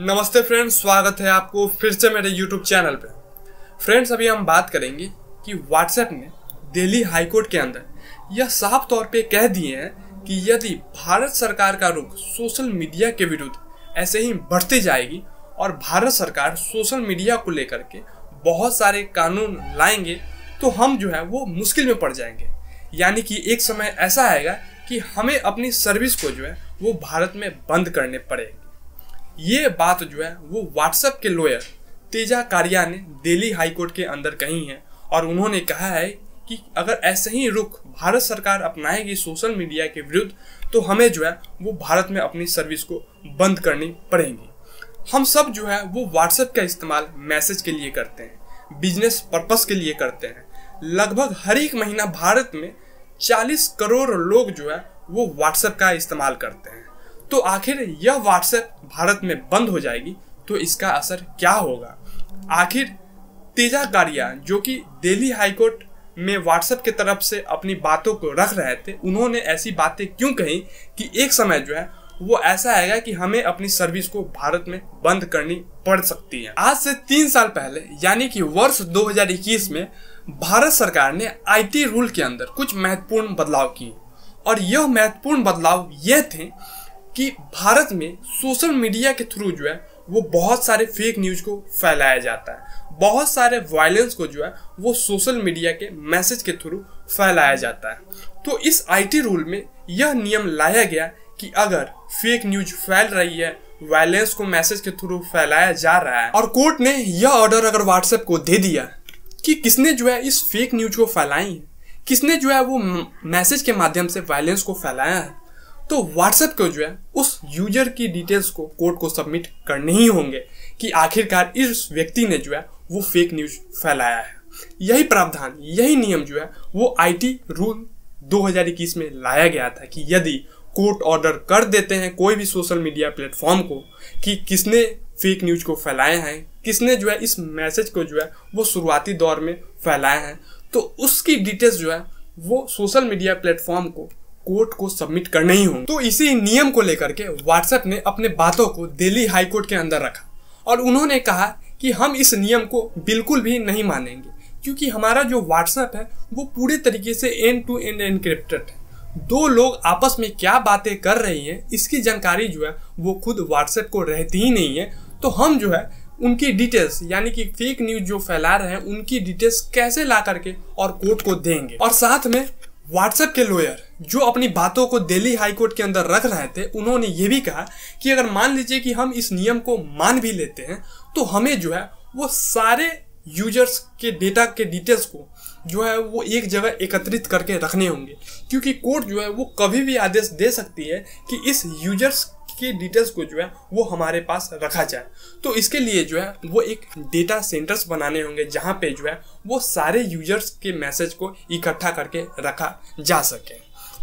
नमस्ते फ्रेंड्स, स्वागत है आपको फिर से मेरे YouTube चैनल पे। फ्रेंड्स, अभी हम बात करेंगे कि व्हाट्सएप ने दिल्ली हाईकोर्ट के अंदर यह साफ तौर पे कह दिए हैं कि यदि भारत सरकार का रुख सोशल मीडिया के विरुद्ध ऐसे ही बढ़ती जाएगी और भारत सरकार सोशल मीडिया को लेकर के बहुत सारे कानून लाएंगे तो हम जो है वो मुश्किल में पड़ जाएंगे। यानी कि एक समय ऐसा आएगा कि हमें अपनी सर्विस को जो है वो भारत में बंद करने पड़ेगी। ये बात जो है वो व्हाट्सएप के लॉयर तेजा कारिया ने दिल्ली हाईकोर्ट के अंदर कही है और उन्होंने कहा है कि अगर ऐसे ही रुख भारत सरकार अपनाएगी सोशल मीडिया के विरुद्ध तो हमें जो है वो भारत में अपनी सर्विस को बंद करनी पड़ेगी। हम सब जो है वो व्हाट्सएप का इस्तेमाल मैसेज के लिए करते हैं, बिजनेस पर्पस के लिए करते हैं। लगभग हर एक महीना भारत में 40 करोड़ लोग जो है वो व्हाट्सएप का इस्तेमाल करते हैं। तो आखिर यह व्हाट्सएप भारत में बंद हो जाएगी तो इसका असर क्या होगा? आखिर तेजा कारिया जो कि दिल्ली हाईकोर्ट में व्हाट्सएप की तरफ से अपनी बातों को रख रहे थे, उन्होंने ऐसी बातें क्यों कही कि एक समय जो है वो ऐसा आएगा कि हमें अपनी सर्विस को भारत में बंद करनी पड़ सकती है। आज से 3 साल पहले यानी कि वर्ष 2021 में भारत सरकार ने IT रूल के अंदर कुछ महत्वपूर्ण बदलाव किए और यह महत्वपूर्ण बदलाव ये थे कि भारत में सोशल मीडिया के थ्रू जो है वो बहुत सारे फेक न्यूज को फैलाया जाता है, बहुत सारे वायलेंस को जो है वो सोशल मीडिया के मैसेज के थ्रू फैलाया जाता है। तो इस IT रूल में यह नियम लाया गया कि अगर फेक न्यूज फैल रही है, वायलेंस को मैसेज के थ्रू फैलाया जा रहा है और कोर्ट ने यह ऑर्डर अगर व्हाट्सएप को दे दिया कि किसने जो है इस फेक न्यूज को फैलाई है, किसने जो है वो मैसेज के माध्यम से वायलेंस को फैलाया है, तो व्हाट्सएप को जो है उस यूजर की डिटेल्स को कोर्ट को सबमिट करने ही होंगे कि आखिरकार इस व्यक्ति ने जो है वो फेक न्यूज फैलाया है। यही प्रावधान, यही नियम जो है वो IT रूल 2021 में लाया गया था कि यदि कोर्ट ऑर्डर कर देते हैं कोई भी सोशल मीडिया प्लेटफॉर्म को कि किसने फेक न्यूज को फैलाया है, किसने जो है इस मैसेज को जो है वो शुरुआती दौर में फैलाया है, तो उसकी डिटेल्स जो है वो सोशल मीडिया प्लेटफॉर्म को कोर्ट को सबमिट करने ही होंगे। तो इसी नियम को लेकर के व्हाट्सएप ने अपने बातों को दिल्ली हाईकोर्ट के अंदर रखा और उन्होंने कहा कि हम इस नियम को बिल्कुल भी नहीं मानेंगे क्योंकि हमारा जो व्हाट्सएप है वो पूरे तरीके से एंड टू एंड एनक्रिप्टेड है। दो लोग आपस में क्या बातें कर रही हैं इसकी जानकारी जो है वो खुद व्हाट्सएप को रहती ही नहीं है। तो हम जो है उनकी डिटेल्स यानी कि फेक न्यूज जो फैला रहे हैं उनकी डिटेल्स कैसे ला करके और कोर्ट को देंगे। और साथ में व्हाट्सएप के लॉयर जो अपनी बातों को दिल्ली हाईकोर्ट के अंदर रख रहे थे, उन्होंने ये भी कहा कि अगर मान लीजिए कि हम इस नियम को मान भी लेते हैं तो हमें जो है वो सारे यूजर्स के डेटा के डिटेल्स को जो है वो एक जगह एकत्रित करके रखने होंगे क्योंकि कोर्ट जो है वो कभी भी आदेश दे सकती है कि इस यूजर्स की डिटेल्स को जो है वो हमारे पास रखा जाए। तो इसके लिए जो है वो एक डेटा सेंटर्स बनाने होंगे जहाँ पे जो है वो सारे यूजर्स के मैसेज को इकट्ठा करके रखा जा सके।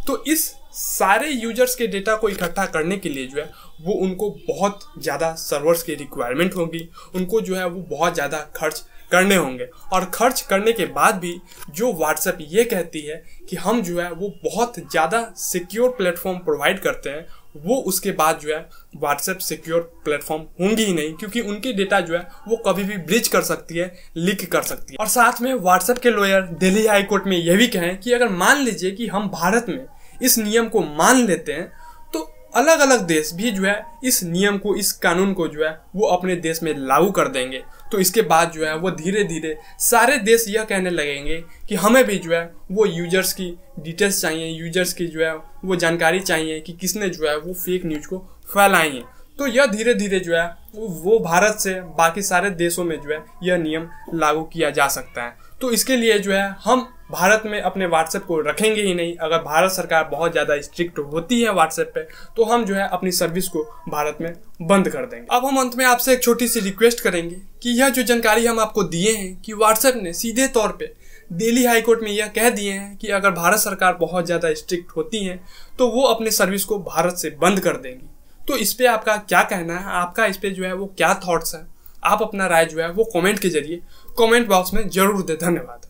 तो इस सारे यूजर्स के डेटा को इकट्ठा करने के लिए जो है वो उनको बहुत ज़्यादा सर्वर्स की रिक्वायरमेंट होगी, उनको जो है वो बहुत ज़्यादा खर्च करने होंगे और खर्च करने के बाद भी जो व्हाट्सएप ये कहती है कि हम जो है वो बहुत ज़्यादा सिक्योर प्लेटफॉर्म प्रोवाइड करते हैं, वो उसके बाद जो है व्हाट्सएप सिक्योर प्लेटफॉर्म होंगी ही नहीं क्योंकि उनकी डेटा जो है वो कभी भी ब्रीच कर सकती है, लीक कर सकती है। और साथ में व्हाट्सएप के लॉयर दिल्ली हाईकोर्ट में यह भी कहें कि अगर मान लीजिए कि हम भारत में इस नियम को मान लेते हैं तो अलग अलग देश भी जो है इस नियम को, इस कानून को जो है वो अपने देश में लागू कर देंगे। तो इसके बाद जो है वो धीरे धीरे सारे देश यह कहने लगेंगे कि हमें भी जो है वो यूजर्स की डिटेल्स चाहिए, यूजर्स की जो है वो जानकारी चाहिए कि किसने जो है वो फेक न्यूज को फैलाई है। तो यह धीरे धीरे जो है वो भारत से बाकी सारे देशों में जो है यह नियम लागू किया जा सकता है। तो इसके लिए जो है हम भारत में अपने व्हाट्सएप को रखेंगे ही नहीं। अगर भारत सरकार बहुत ज़्यादा स्ट्रिक्ट होती है व्हाट्सएप पे तो हम जो है अपनी सर्विस को भारत में बंद कर देंगे। अब हम अंत में आपसे एक छोटी सी रिक्वेस्ट करेंगे कि यह जो जानकारी हम आपको दिए हैं कि व्हाट्सएप ने सीधे तौर पे दिल्ली हाईकोर्ट में यह कह दिए हैं कि अगर भारत सरकार बहुत ज़्यादा स्ट्रिक्ट होती है तो वो अपने सर्विस को भारत से बंद कर देंगी। तो इस पर आपका क्या कहना है, आपका इस पर जो है वो क्या थॉट्स है, आप अपना राय जो है वो कमेंट के जरिए कमेंट बॉक्स में जरूर दें। धन्यवाद।